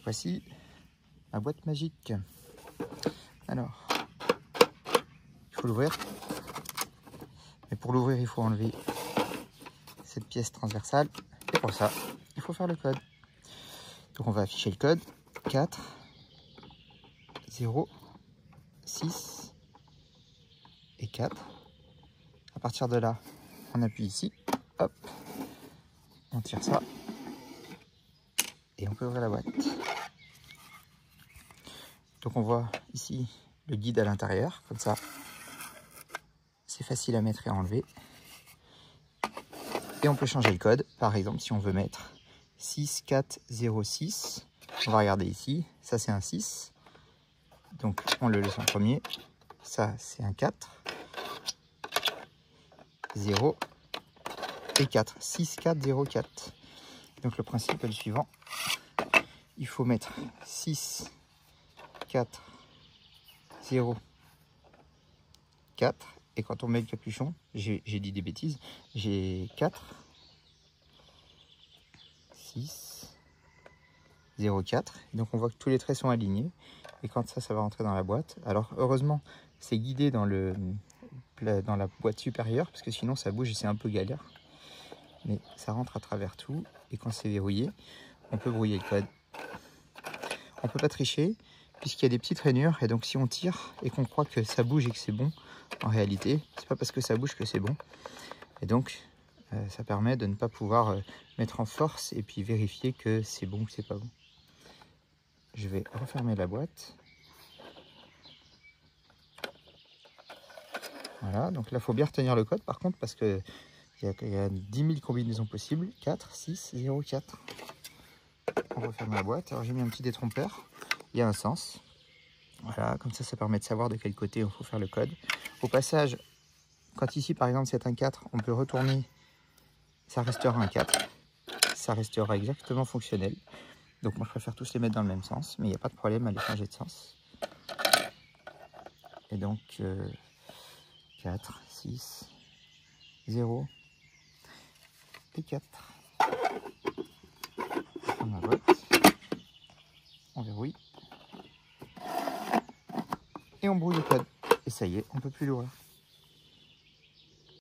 Voici ma boîte magique. Alors, il faut l'ouvrir. Mais pour l'ouvrir, il faut enlever cette pièce transversale. Et pour ça, il faut faire le code. Donc on va afficher le code 4 0 6 et 4. À partir de là, on appuie ici, hop, on tire ça et on peut ouvrir la boîte. Donc on voit ici le guide à l'intérieur, comme ça c'est facile à mettre et à enlever. Et on peut changer le code, par exemple si on veut mettre 6406, on va regarder ici, ça c'est un 6, donc on le laisse en premier, ça c'est un 4, 0 et 4, 6404. Donc le principe est le suivant, il faut mettre 6, 4, 0, 4, et quand on met le capuchon, j'ai dit des bêtises, j'ai 4, 6, 0, 4, donc on voit que tous les traits sont alignés, et quand ça va rentrer dans la boîte. Alors heureusement, c'est guidé dans la boîte supérieure, parce que sinon ça bouge et c'est un peu galère. Mais ça rentre à travers tout, et quand c'est verrouillé, on peut brouiller le code. On peut pas tricher, puisqu'il y a des petites rainures, et donc si on tire et qu'on croit que ça bouge et que c'est bon, en réalité, c'est pas parce que ça bouge que c'est bon. Et donc, ça permet de ne pas pouvoir mettre en force et puis vérifier que c'est bon ou que c'est pas bon. Je vais refermer la boîte. Voilà, donc là, il faut bien retenir le code par contre, parce que il y a 10 000 combinaisons possibles. 4, 6, 0, 4. On referme la boîte. Alors j'ai mis un petit détrompeur. Il y a un sens. Voilà, comme ça permet de savoir de quel côté il faut faire le code. Au passage, quand ici par exemple c'est un 4, on peut retourner, ça restera un 4. Ça restera exactement fonctionnel. Donc moi je préfère tous les mettre dans le même sens, mais il n'y a pas de problème à les changer de sens. Et donc 4, 6, 0 et 4. On ferme la boîte, on verrouille. Et on brouille le code. Et ça y est, on ne peut plus l'ouvrir.